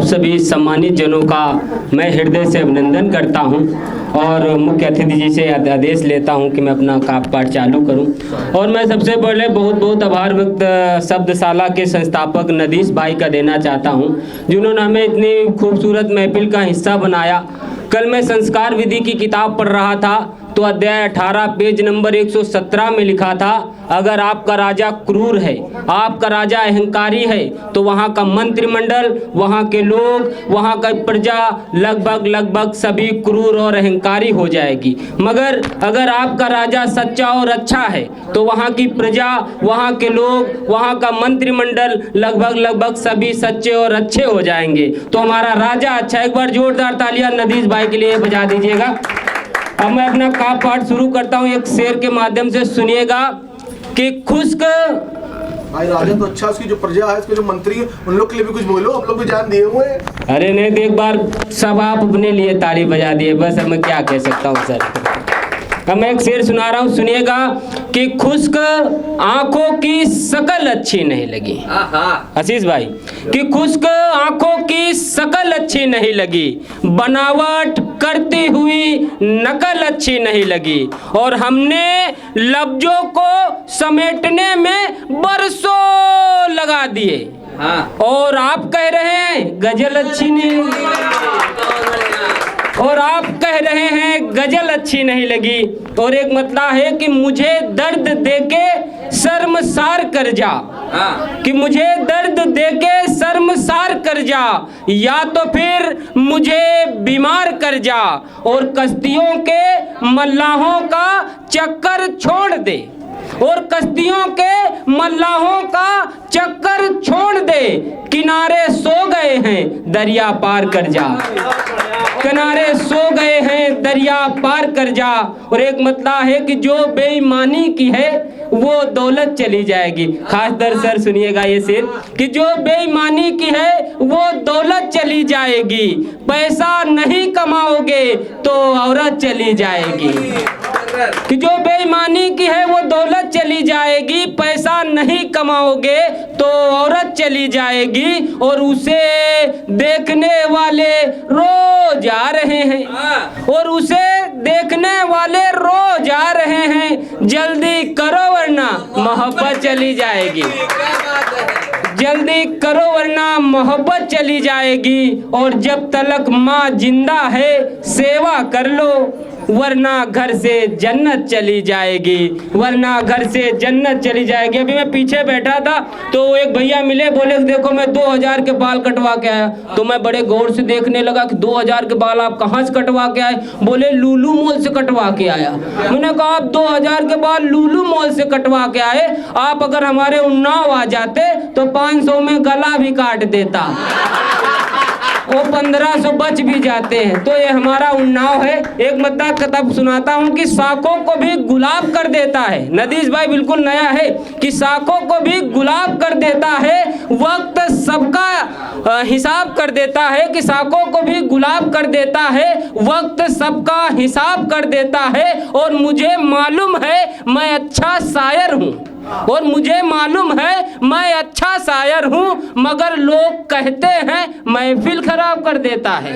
सभी सम्मानित जनों का मैं हृदय से अभिनंदन करता हूं और मुख्य अतिथि जी से आदेश लेता हूं कि मैं अपना पाठ चालू करूं। और मैं सबसे पहले बहुत बहुत आभार व्यक्त शब्दशाला के संस्थापक नदीश भाई का देना चाहता हूं, जिन्होंने हमें इतनी खूबसूरत महफिल का हिस्सा बनाया। कल मैं संस्कार विधि की किताब पढ़ रहा था तो अध्याय 18 पेज नंबर 117 में लिखा था, अगर आपका राजा क्रूर है, आपका राजा अहंकारी है, तो वहाँ का मंत्रिमंडल, वहाँ के लोग, वहाँ का प्रजा लगभग सभी क्रूर और अहंकारी हो जाएगी। मगर अगर आपका राजा सच्चा और अच्छा है तो वहाँ की प्रजा, वहाँ के लोग, वहाँ का मंत्रिमंडल लगभग सभी सच्चे और अच्छे हो जाएंगे। तो हमारा राजा अच्छा। एक बार जोरदार तालियां नदीश भाई के लिए बजा दीजिएगा। अब मैं अपना पाठ शुरू करता हूँ, एक शेर के माध्यम से सुनिएगा कि खुश्क भाई राजा तो अच्छा, उसकी जो प्रजा है, उसके जो मंत्री है, उन लोग के लिए भी कुछ बोलो, हम लोग भी जान दिए हुए हैं। अरे नहीं, तो एक बार सब आप अपने लिए ताली बजा दिए, बस अब मैं क्या कह सकता हूँ सर। अब मैं एक शेर सुना रहा हूँ, सुनिएगा कि खुश्क आंखों की शकल अच्छी नहीं लगी। आशीष भाई, कि खुश्क आंखों की शकल अच्छी नहीं लगी, बनावट करती हुई नकल अच्छी नहीं लगी, और हमने लफ्जों को समेटने में बरसों लगा दिए। और आप कह रहे हैं गजल अच्छी नहीं, और आप कह रहे हैं गजल अच्छी नहीं लगी। और एक मतलब है कि मुझे दर्द देके शर्मसार कर जा, कि मुझे दर्द देके शर्मसार कर जा, या तो फिर मुझे बीमार कर जा, और कश्तियों के मल्लाहों का चक्कर छोड़ दे, और कश्तियों के मल्लाहों का चक्कर छोड़ दे, किनारे सो गए हैं दरिया पार कर जा, किनारे सो गए हैं दरिया पार कर जा। और एक मतलब है कि जो बेईमानी की है वो दौलत चली जाएगी। खास दर सर सुनिएगा ये शेर, कि जो बेईमानी की है वो दौलत चली जाएगी, पैसा नहीं कमाओगे तो औरत चली जाएगी। कि जो बेईमानी की है वो दौलत चली जाएगी, पैसा नहीं कमाओगे तो औरत चली जाएगी, और उसे देखने वाले रोज आ रहे हैं, और उसे देखने वाले रोज आ रहे हैं, जल्दी करो वरना मोहब्बत चली जाएगी, जल्दी करो वरना मोहब्बत चली जाएगी। और जब तलक माँ जिंदा है सेवा कर लो, वरना घर से जन्नत चली जाएगी, वरना घर से जन्नत चली जाएगी। अभी मैं पीछे बैठा था तो एक भैया मिले, बोले देखो मैं 2000 के बाल कटवा के आया। तो मैं बड़े गौर से देखने लगा कि 2000 के बाल आप कहाँ से कटवा के आए? बोले लुलु मॉल से कटवा के आया। मैंने कहा आप 2000 के बाल लुलु मॉल से कटवा के आए, आप अगर हमारे उन्नाव आ जाते तो 500 में गला भी काट देता, वो 1500 बच भी जाते हैं। तो ये हमारा उन्नाव है। एक मद्दा किताब सुनाता हूँ कि साखों को भी गुलाब कर देता है। नदीश भाई बिल्कुल नया है कि साखों को भी गुलाब कर देता है, वक्त सबका हिसाब कर देता है, कि साखों को भी गुलाब कर देता है, वक्त सबका हिसाब कर देता है। और मुझे मालूम है मैं अच्छा शायर हूँ, और मुझे मालूम है मैं अच्छा शायर हूँ, मगर लोग कहते हैं महफिल खराब कर देता है,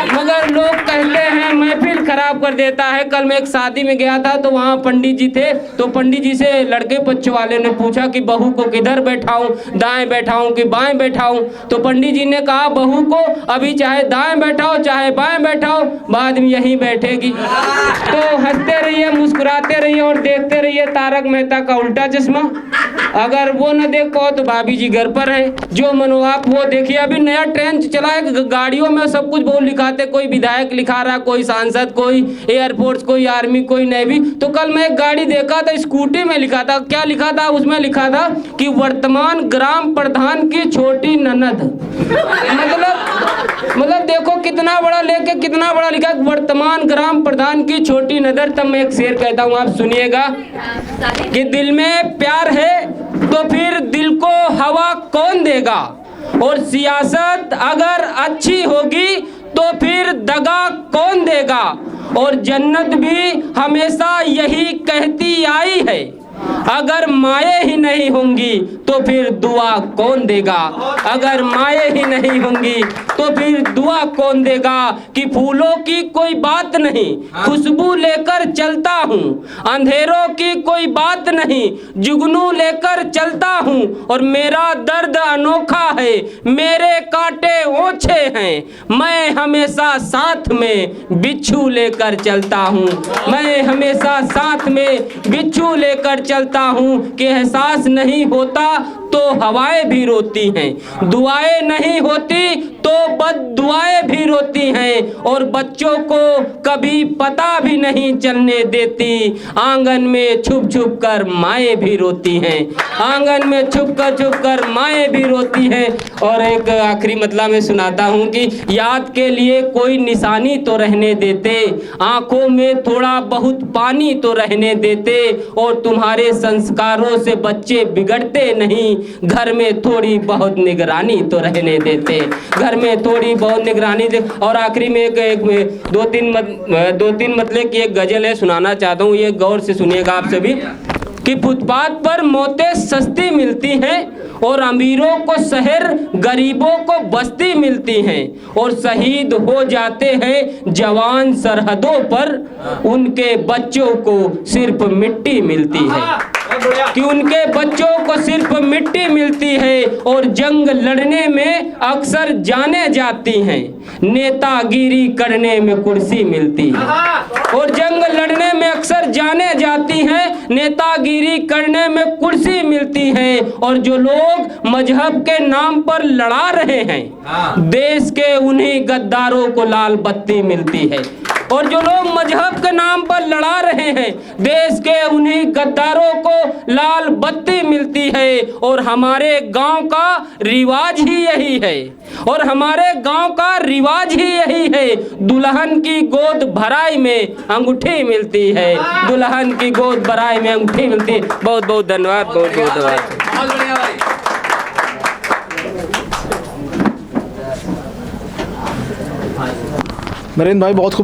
मगर लोग कहते हैं महफिल खराब कर देता है। कल मैं एक शादी में गया था तो वहाँ पंडित जी थे, तो पंडित जी से लड़के पक्ष वाले ने पूछा कि बहू को किधर बैठाऊं, दाएं बैठाऊं कि बाएं बैठाऊं? तो पंडित जी ने कहा बहू को अभी चाहे दाएं बैठाओ चाहे बाएं बैठाओ, बाद में यहीं बैठेगी। तो हंसते रहिए, मुस्कुराते रहिए और देखते रहिए तारक मेहता का उल्टा चश्मा। अगर वो न देख पाओ तो भाभी जी घर पर है, जो मनो आप वो देखिए। अभी नया ट्रेंड चला है, गाड़ियों में सब कुछ बोल लिखाते, कोई विधायक लिखा रहा, कोई सांसद, कोई एयरफोर्स, कोई आर्मी, कोई नेवी। तो कल मैं एक गाड़ी देखा था, स्कूटी में लिखा था, क्या लिखा था उसमें? लिखा था कि वर्तमान ग्राम प्रधान की छोटी ननद। मतलब देखो कितना बड़ा लेके कितना बड़ा लिखा, वर्तमान ग्राम प्रधान की छोटी नजर। तब मैं एक शेर कहता हूँ, आप सुनिएगा कि दिल में प्यार है तो फिर दिल को हवा कौन देगा, और सियासत अगर अच्छी होगी तो फिर दगा कौन देगा, और जन्नत भी हमेशा यही कहती आई है, अगर माएँ ही नहीं होंगी तो फिर दुआ कौन देगा, अगर माएँ ही नहीं होंगी तो फिर दुआ कौन देगा। कि फूलों की कोई बात नहीं, खुशबू लेकर चलता हूँ, अंधेरों की कोई बात नहीं, जुगनू लेकर चलता हूँ। और मेरा दर्द अनोखा है, मेरे कांटे ओछे हैं, मैं हमेशा साथ में बिच्छू लेकर चलता हूँ, मैं हमेशा साथ में बिच्छू लेकर चलता हूँ। कि एहसास नहीं होता तो हवाएं भी रोती हैं, दुआएं नहीं होती तो बद दुआएं भी रोती हैं। और बच्चों को कभी पता भी नहीं चलने देती, आंगन में छुप छुप कर माएँ भी रोती हैं, आंगन में छुप कर माएँ भी रोती हैं। और एक आखिरी मतलब मैं सुनाता हूँ कि याद के लिए कोई निशानी तो रहने देते, आंखों में थोड़ा बहुत पानी तो रहने देते। और तुम्हारे संस्कारों से बच्चे बिगड़ते नहीं, घर में थोड़ी बहुत निगरानी तो रहने देते, घर में थोड़ी बहुत निगरानी दे। और आखिरी में दो तीन मतलब की एक गजल है, सुनाना चाहता हूँ, ये गौर से सुनिएगा आप सभी। कि फुटपाथ पर मौतें सस्ती मिलती हैं और अमीरों को शहर, गरीबों को बस्ती मिलती हैं। और शहीद हो जाते हैं जवान सरहदों पर, उनके बच्चों को सिर्फ मिट्टी मिलती है, कि उनके बच्चों को सिर्फ मिट्टी मिलती है। और जंग लड़ने में अक्सर जाने जाती हैं, नेतागिरी करने में कुर्सी मिलती है। और जंग लड़ने में अक्सर जाने जाती हैं, नेतागिरी करने में कुर्सी मिलती है। और जो लोग मजहब के नाम पर लड़ा रहे हैं, देश के उन्हीं गद्दारों को लाल बत्ती मिलती है। और जो लोग मजहब के नाम पर लड़ा रहे हैं, देश के उन्हीं गद्दारों को लाल बत्ती मिलती है। और हमारे गांव का रिवाज ही यही है, और हमारे गांव का रिवाज ही यही है, दुल्हन की गोद भराई में अंगूठी मिलती है, दुल्हन की गोद भराई में अंगूठी मिलती है। बहुत बहुत धन्यवाद, बहुत बहुत धन्यवाद। नरेंद्र भाई बहुत खूब